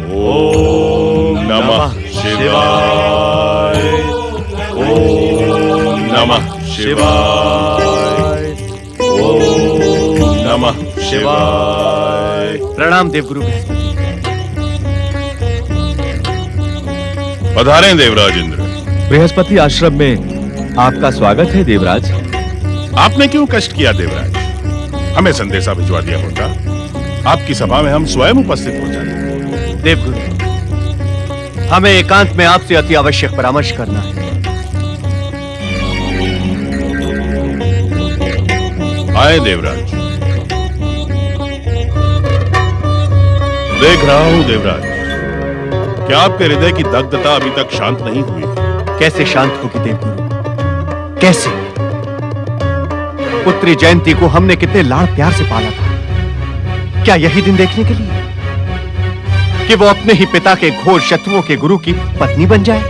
ओम नमः शिवाय। ओम नमः शिवाय। ओम नमः शिवाय। प्रणाम देवगुरु बृहस्पति। पधारें देवराज इंद्र। बृहस्पति आश्रम में आपका स्वागत है देवराज। आपने क्यों कष्ट किया देवराज? हमें संदेशा भिजवा दिया होता, आपकी सभा में हम स्वयं उपस्थित हो जाते। देवगुरु, हमें एकांत में आपसे अति आवश्यक परामर्श करना है। आए देवराज। देख रहा हूं देवराज, क्या आपके हृदय की दग्धता अभी तक शांत नहीं हुई? कैसे शांत होगी देवगुरु? कैसे? पुत्री जयंती को हमने कितने लाड़ प्यार से पाला था। क्या यही दिन देखने के लिए कि वो अपने ही पिता के घोर शत्रुओं के गुरु की पत्नी बन जाए?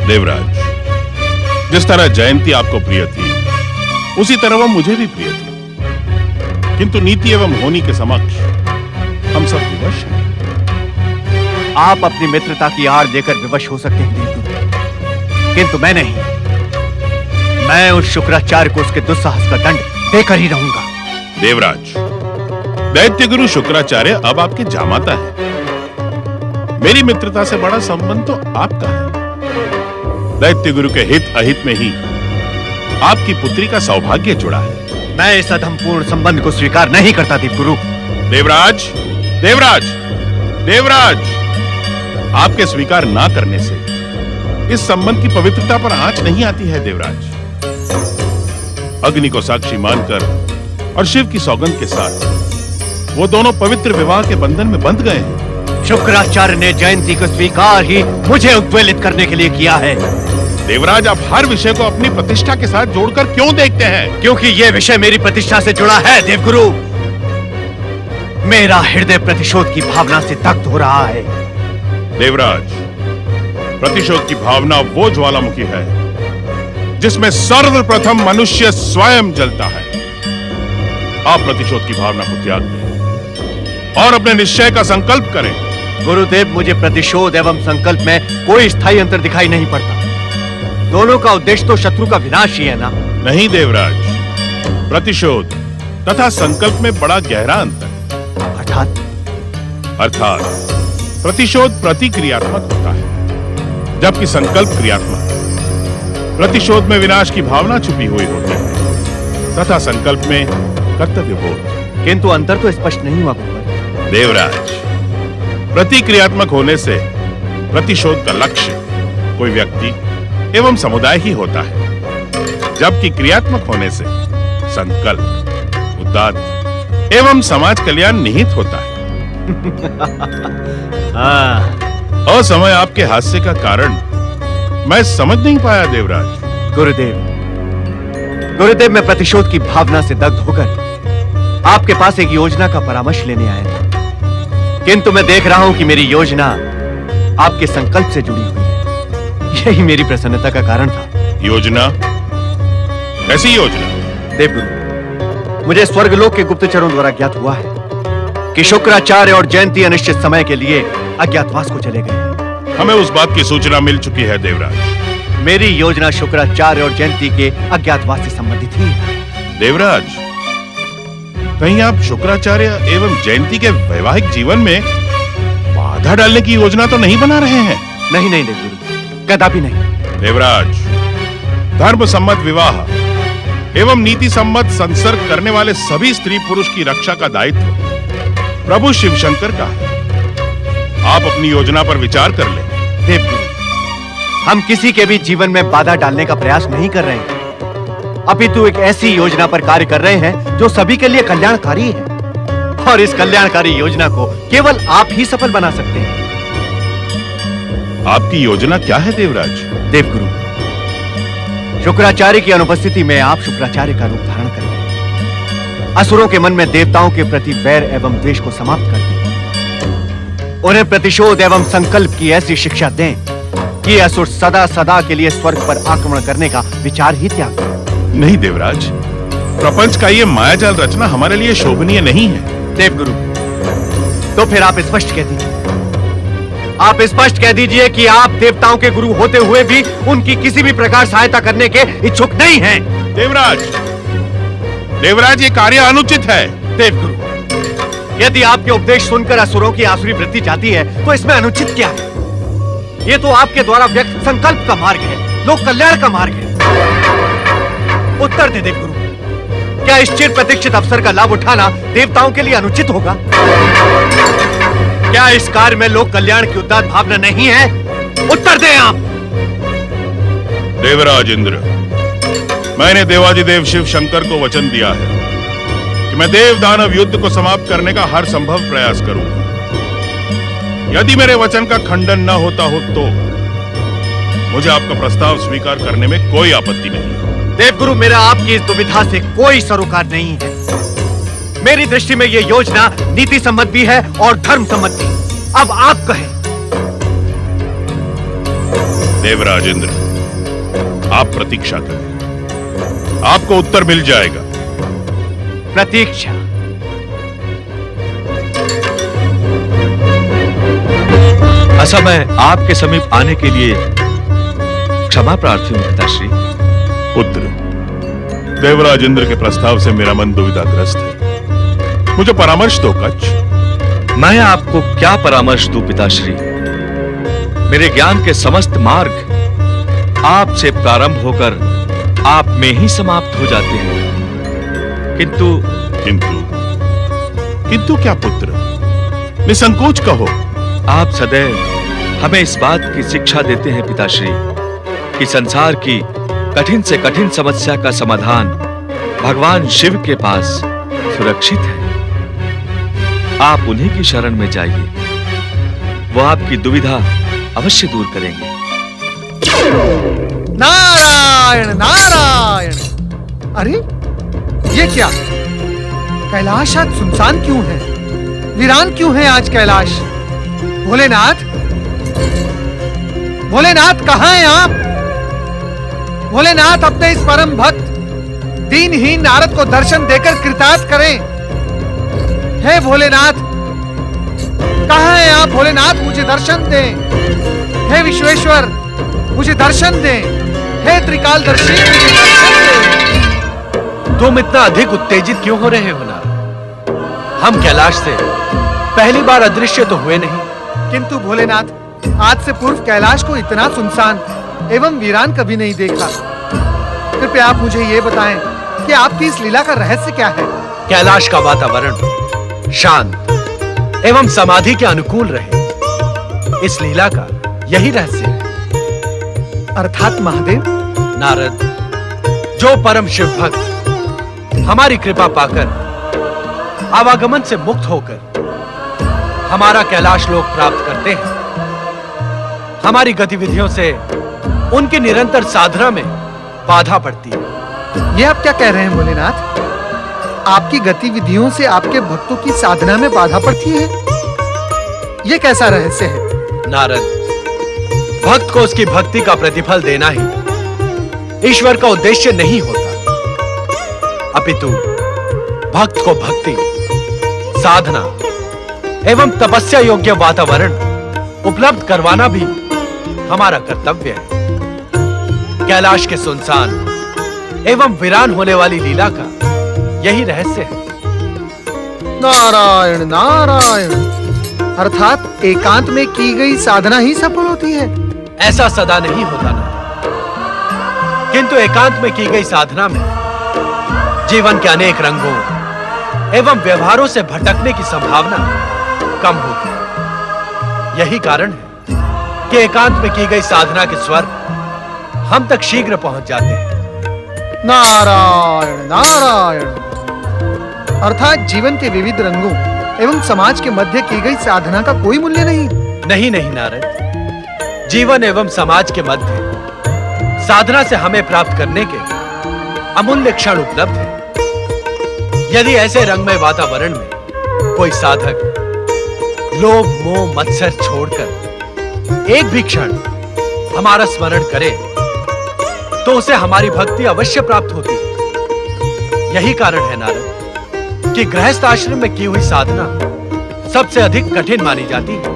देवराज, जिस तरह जयंती आपको प्रिय थी, उसी तरह वो मुझे भी प्रिय थी। किंतु नीति एवं होनी के समक्ष हम सब विवश हैं। आप अपनी मित्रता की आड़ देकर विवश हो सकते हैं देवगुरु, किंतु मैं नहीं। मैं उस शुक्राचार्य को उसके दुस्साहस का दंड देकर ही रहूंगा। देवराज, दैत्य गुरु शुक्राचार्य अब आपके जामाता है। मेरी मित्रता से बड़ा संबंध तो आपका है। दैत्य गुरु के हित अहित में ही आपकी पुत्री का सौभाग्य जुड़ा है। मैं इस अधमपूर्ण संबंध को स्वीकार नहीं करता देवगुरु। देवराज, देवराज, देवराज, आपके स्वीकार ना करने से इस संबंध की पवित्रता पर आंच नहीं आती है देवराज। अग्नि को साक्षी मानकर और शिव की सौगंध के साथ वो दोनों पवित्र विवाह के बंधन में बंध गए हैं। शुक्राचार्य ने जयंती को स्वीकार ही मुझे उद्वेलित करने के लिए किया है। देवराज, आप हर विषय को अपनी प्रतिष्ठा के साथ जोड़कर क्यों देखते हैं? क्योंकि यह विषय मेरी प्रतिष्ठा से जुड़ा है देवगुरु। मेरा हृदय प्रतिशोध की भावना से दग्ध हो रहा है। देवराज, प्रतिशोध की भावना वो ज्वालामुखी है जिसमें सर्वप्रथम मनुष्य स्वयं जलता है। आप प्रतिशोध की भावना को त्याग दें और अपने निश्चय का संकल्प करें। गुरुदेव, मुझे प्रतिशोध एवं संकल्प में कोई स्थायी अंतर दिखाई नहीं पड़ता। दोनों का उद्देश्य तो शत्रु का विनाश ही है ना? नहीं देवराज, प्रतिशोध तथा संकल्प में बड़ा गहरा अंतर। अर्थात प्रतिशोध प्रतिक्रियात्मक होता है, जबकि संकल्प क्रियात्मक। प्रतिशोध में विनाश की भावना छुपी हुई होती है तथा संकल्प में कर्तव्य बोध। किंतु अंतर तो स्पष्ट नहीं हुआ गुरुवर। देवराज, प्रतिक्रियात्मक होने से प्रतिशोध का लक्ष्य कोई व्यक्ति एवं समुदाय ही होता है, जबकि क्रियात्मक होने से संकल्प, उद्दात एवं समाज कल्याण निहित होता है। असमय आपके हास्य का कारण मैं समझ नहीं पाया देवराज। गुरुदेव, मैं प्रतिशोध की भावना से दग्ध होकर आपके पास एक योजना का परामर्श लेने आया था। किंतु मैं देख रहा हूं कि मेरी योजना आपके संकल्प से जुड़ी हुई है। यही मेरी प्रसन्नता का कारण था। योजना? ऐसी योजना? देवगुरु, मुझे स्वर्गलोक के गुप्तचरों द्वारा ज्ञात हुआ है कि शुक्राचार्य और जयंती अनिश्चित समय के लिए अज्ञातवास को चले गए। हमें उस बात की सूचना मिल चुकी है देवराज। मेरी योजना शुक्राचार्य और जयंती के अज्ञातवास से संबंधित ही है। देवराज, कहीं आप शुक्राचार्य एवं जयंती के वैवाहिक जीवन में बाधा डालने की योजना तो नहीं बना रहे हैं? नहीं नहीं देवगुरु, कदापि नहीं। देवराज, धर्म सम्मत विवाह एवं नीति सम्मत संसर्ग करने वाले सभी स्त्री पुरुष की रक्षा का दायित्व प्रभु शिव शंकर का है। आप अपनी योजना पर विचार कर लें। देवगुरु, हम किसी के भी जीवन में बाधा डालने का प्रयास नहीं कर रहे हैं, अपितु एक ऐसी योजना पर कार्य कर रहे हैं जो सभी के लिए कल्याणकारी है। और इस कल्याणकारी योजना को केवल आप ही सफल बना सकते हैं। आपकी योजना क्या है देवराज? देवगुरु, शुक्राचार्य की अनुपस्थिति में आप शुक्राचार्य का रूप धारण करें, असुरों के मन में देवताओं के प्रति वैर एवं द्वेष को समाप्त कर दें, उन्हें प्रतिशोध एवं संकल्प की ऐसी शिक्षा दें कि असुर सदा सदा के लिए स्वर्ग पर आक्रमण करने का विचार ही त्याग दें। नहीं देवराज, प्रपंच का ये मायाजाल रचना हमारे लिए शोभनीय नहीं है। देवगुरु, तो फिर आप स्पष्ट कह दीजिए आप स्पष्ट कह दीजिए कि आप देवताओं के गुरु होते हुए भी उनकी किसी भी प्रकार सहायता करने के इच्छुक नहीं हैं। देवराज, देवराज, ये कार्य अनुचित है। देवगुरु, यदि आपके उपदेश सुनकर असुरों की आसुरी वृत्ति जाती है तो इसमें अनुचित क्या है? ये तो आपके द्वारा व्यक्त संकल्प का मार्ग है, लोक कल्याण का मार्ग है। उत्तर दे देवगुरु, क्या इस चिर प्रतीक्षित अवसर का लाभ उठाना देवताओं के लिए अनुचित होगा? क्या इस कार्य में लोक कल्याण की उदात्त भावना नहीं है? उत्तर दें आप। देवराज इंद्र, मैंने देवाधिदेव शिव शंकर को वचन दिया है कि मैं देव दानव युद्ध को समाप्त करने का हर संभव प्रयास करूंगा। यदि मेरे वचन का खंडन न होता हो तो मुझे आपका प्रस्ताव स्वीकार करने में कोई आपत्ति नहीं है। देवगुरु, मेरा आपकी इस दुविधा से कोई सरोकार नहीं है। मेरी दृष्टि में यह योजना नीति सम्मत भी है और धर्म सम्मत भी। अब आप कहें। देवराज इंद्र, आप प्रतीक्षा करें, आपको उत्तर मिल जाएगा। प्रतीक्षा? असमय आपके समीप आने के लिए क्षमा प्रार्थी हूं पिताश्री। पुत्र, देवराज इंद्र के प्रस्ताव से मेरा मन दुविधाग्रस्त है। मुझे परामर्श दो कच्छ। मैं आपको क्या परामर्श दूं पिताश्री? मेरे ज्ञान के समस्त मार्ग आपसे प्रारंभ होकर आप में ही समाप्त हो जाते हैं। किंतु किंतु क्या पुत्र? निसंकोच कहो। आप सदैव हमें इस बात की शिक्षा देते हैं पिताश्री कि संसार की कठिन से कठिन समस्या का समाधान भगवान शिव के पास सुरक्षित है। आप उन्हीं की शरण में जाइए, वो आपकी दुविधा अवश्य दूर करेंगे। नारायण नारायण। अरे ये क्या? कैलाश आज सुनसान क्यों है? वीरान क्यों है आज कैलाश? भोलेनाथ, भोलेनाथ कहां हैं आप? भोलेनाथ, अपने इस परम भक्त दीनहीन नारद को दर्शन देकर कृतार्थ करें। हे भोलेनाथ, कहां हैं आप? भोलेनाथ, मुझे दर्शन दें। हे विश्वेश्वर, मुझे दर्शन दें। हे त्रिकालदर्शी, मुझे दर्शन दें। तुम इतना अधिक उत्तेजित क्यों हो रहे हो नारद? हम कैलाश से पहली बार अदृश्य तो हुए नहीं। किंतु भोलेनाथ, आज से पूर्व कैलाश को इतना सुनसान एवं वीरान कभी नहीं देखा। कृपया आप मुझे ये बताएं कि आपकी इस लीला का रहस्य क्या है? कैलाश का वातावरण शांत एवं समाधि के अनुकूल रहे, इस लीला का यही रहस्य है। अर्थात महादेव? नारद, जो परम शिव भक्त हमारी कृपा पाकर आवागमन से मुक्त होकर हमारा कैलाश लोक प्राप्त करते हैं, हमारी गतिविधियों से उनकी निरंतर साधना में बाधा पड़ती है। ये आप क्या कह रहे हैं भोलेनाथ? आपकी गतिविधियों से आपके भक्तों की साधना में बाधा पड़ती है? ये कैसा रहस्य है? नारद, भक्त को उसकी भक्ति का प्रतिफल देना ही ईश्वर का उद्देश्य नहीं होता, अपितु भक्त को भक्ति, साधना एवं तपस्या योग्य वातावरण उपलब्ध करवाना भी हमारा कर्तव्य है। कैलाश के सुनसान एवं वीरान होने वाली लीला का यही रहस्य है। नारायण नारायण। अर्थात एकांत में की गई साधना ही सफल होती है? ऐसा सदा नहीं होता ना, किंतु एकांत में की गई साधना में जीवन के अनेक रंगों एवं व्यवहारों से भटकने की संभावना कम होती है। यही कारण है कि एकांत में की गई साधना के स्वर हम तक शीघ्र पहुंच जाते हैं। नारायण नारायण। अर्थात जीवन के विविध रंगों एवं समाज के मध्य की गई साधना का कोई मूल्य नहीं? नहीं नहीं नारद, जीवन एवं समाज के मध्य साधना से हमें प्राप्त करने के अमूल्य क्षण उपलब्ध है। यदि ऐसे रंगमय वातावरण में कोई साधक लोभ मोह मत्सर छोड़कर एक भी क्षण हमारा स्मरण करे तो उसे हमारी भक्ति अवश्य प्राप्त होती है। यही कारण है नारद कि गृहस्थ आश्रम में की हुई साधना सबसे अधिक कठिन मानी जाती है।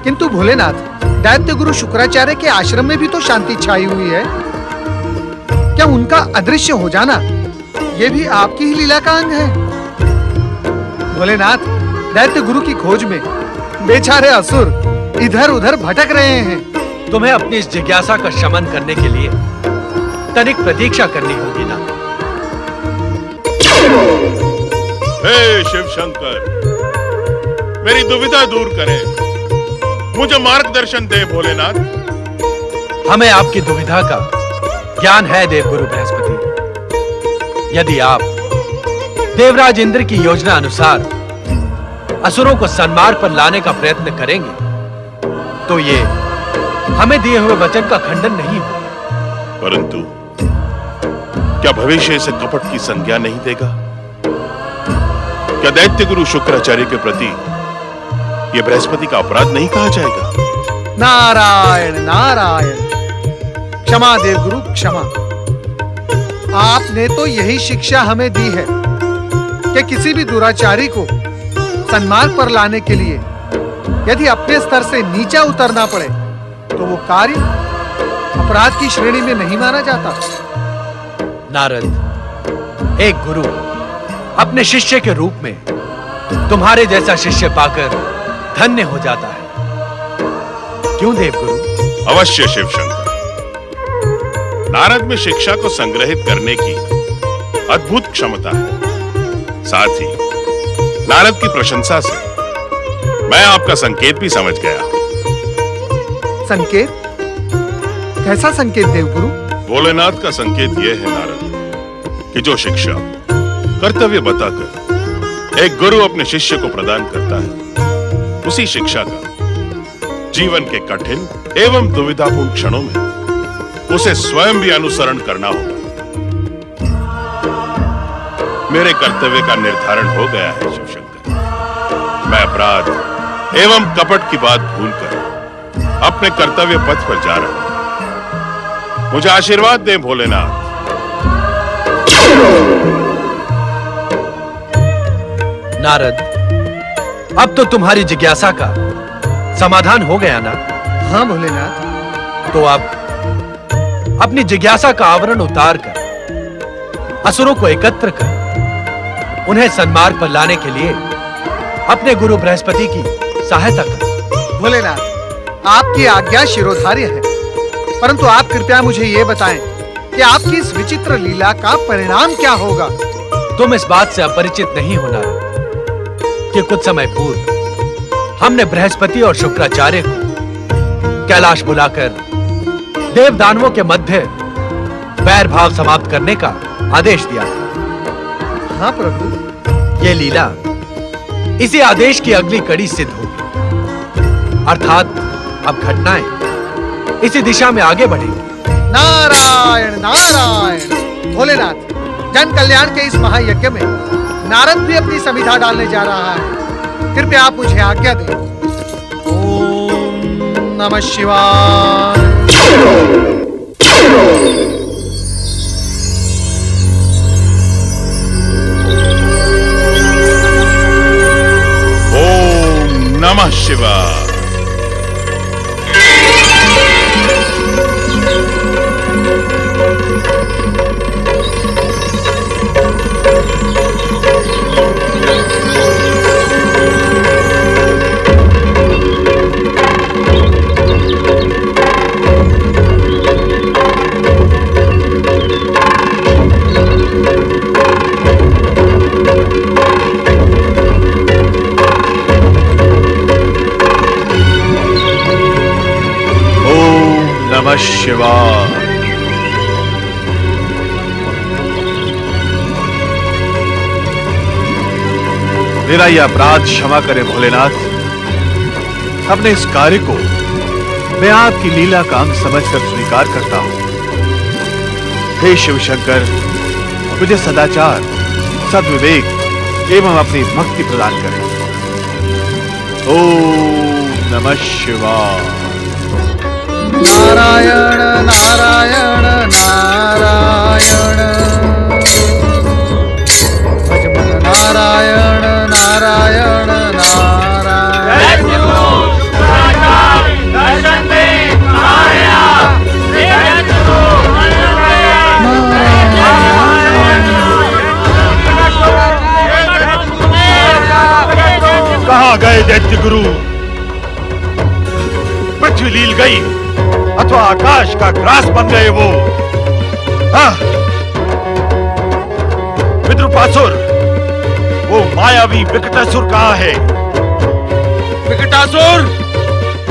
किंतु भोलेनाथ, दैत्य गुरु शुक्राचार्य के आश्रम में भी तो शांति छाई हुई है। क्या उनका अदृश्य हो जाना यह भी आपकी ही लीला का अंग है? भोलेनाथ, दैत्य गुरु की खोज में बेचारे असुर इधर उधर भटक रहे हैं। तुम्हें अपनी इस जिज्ञासा का शमन करने के लिए तनिक प्रतीक्षा करनी होगी ना। हे शिव शंकर, मेरी दुविधा दूर करें, मुझे मार्गदर्शन दे भोलेनाथ। हमें आपकी दुविधा का ज्ञान है देवगुरु बृहस्पति। यदि आप देवराज इंद्र की योजना अनुसार असुरों को सन्मार्ग पर लाने का प्रयत्न करेंगे तो ये हमें दिए हुए वचन का खंडन नहीं होगा। परंतु क्या भविष्य इसे कपट की संज्ञा नहीं देगा? क्या दैत्य गुरु शुक्राचार्य के प्रति यह बृहस्पति का अपराध नहीं कहा जाएगा? नारायण नारायण, क्षमा देवगुरु क्षमा। आपने तो यही शिक्षा हमें दी है कि किसी भी दुराचारी को सन्मार्ग पर लाने के लिए यदि अपने स्तर से नीचा उतरना पड़े तो वो कार्य अपराध की श्रेणी में नहीं माना जाता। नारद, एक गुरु अपने शिष्य के रूप में तुम्हारे जैसा शिष्य पाकर धन्य हो जाता है, क्यों देवगुरु? अवश्य शिव शंकर। नारद में शिक्षा को संग्रहित करने की अद्भुत क्षमता है। साथ ही नारद की प्रशंसा से मैं आपका संकेत भी समझ गया। संकेत? कैसा संकेत देवगुरु? भोलेनाथ का संकेत यह है नारद कि जो शिक्षा कर्तव्य बताकर एक गुरु अपने शिष्य को प्रदान करता है, उसी शिक्षा का जीवन के कठिन एवं दुविधापूर्ण क्षणों में उसे स्वयं भी अनुसरण करना होगा। मेरे कर्तव्य का निर्धारण हो गया है शिव शंकर। मैं अपराध एवं कपट की बात भूलकर अपने कर्तव्य पथ पर जा रहा हूं। मुझे आशीर्वाद दें भोलेनाथ। नारद, अब तो तुम्हारी जिज्ञासा का समाधान हो गया ना? हाँ भोलेनाथ। तो अब अपनी जिज्ञासा का आवरण उतार कर असुरों को एकत्र कर उन्हें सन्मार्ग पर लाने के लिए अपने गुरु बृहस्पति की सहायता कर। भोलेनाथ, आपकी आज्ञा शिरोधार्य है, परंतु आप कृपया मुझे यह बताएं कि आपकी इस विचित्र लीला का परिणाम क्या होगा? तुम इस बात से अपरिचित नहीं होना कि कुछ समय पूर्व हमने बृहस्पति और शुक्राचार्य को कैलाश बुलाकर देव दानवों के मध्य वैर भाव समाप्त करने का आदेश दिया था। हाँ प्रभु। ये लीला इसी आदेश की अगली कड़ी सिद्ध होगी, अर्थात अब घटनाएं इसी दिशा में आगे बढ़ेंगी। नारायण नारायण। भोलेनाथ, जन कल्याण के इस महायज्ञ में नारद भी अपनी समिधा डालने जा रहा है। कृपया आप मुझे आज्ञा दें। ओम नमः शिवाय। ओम नमः शिवाय। नमः शिवाय। मेरा यह अपराध क्षमा करें भोलेनाथ। अपने इस कार्य को मैं आपकी लीला का अंग समझकर स्वीकार करता हूं। हे शिव शंकर, मुझे सदाचार, सद्विवेक एवं अपनी भक्ति प्रदान करें। ओम नमः शिवाय। नारायण नारायण नारायण। भजमन नारायण नारायण नारायण। दर्शन दे पृथ्वी लील गई अथवा आकाश का ग्रास बन गए वो। हाँ, विद्रुपासुर, वो मायावी विकटासुर कहाँ है? विकटासुर,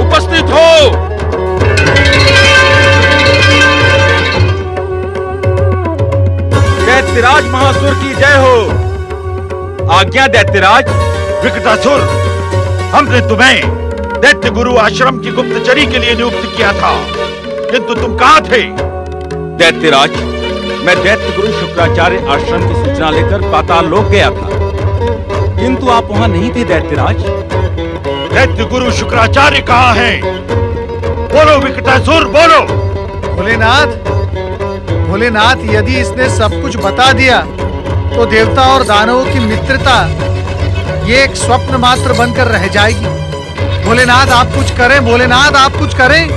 उपस्थित हो। दैत्यराज महासुर की जय हो। आज्ञा दैत्यराज। विकटासुर, हमने तुम्हें दैत्य गुरु आश्रम की गुप्तचरी के लिए नियुक्त किया था, किंतु तुम कहाँ थे? दैत्यराज, मैं दैत्य गुरु शुक्राचार्य आश्रम की सूचना लेकर पाताल लोक गया था, किंतु आप वहां नहीं थे दैत्यराज। दैत्य गुरु शुक्राचार्य कहाँ हैं? बोलो विकटासुर, बोलो। भोलेनाथ, भोलेनाथ, यदि इसने सब कुछ बता दिया तो देवता और दानवों की मित्रता ये एक स्वप्न मात्र बनकर रह जाएगी। भोलेनाथ आप कुछ करें, भोलेनाथ आप कुछ करें।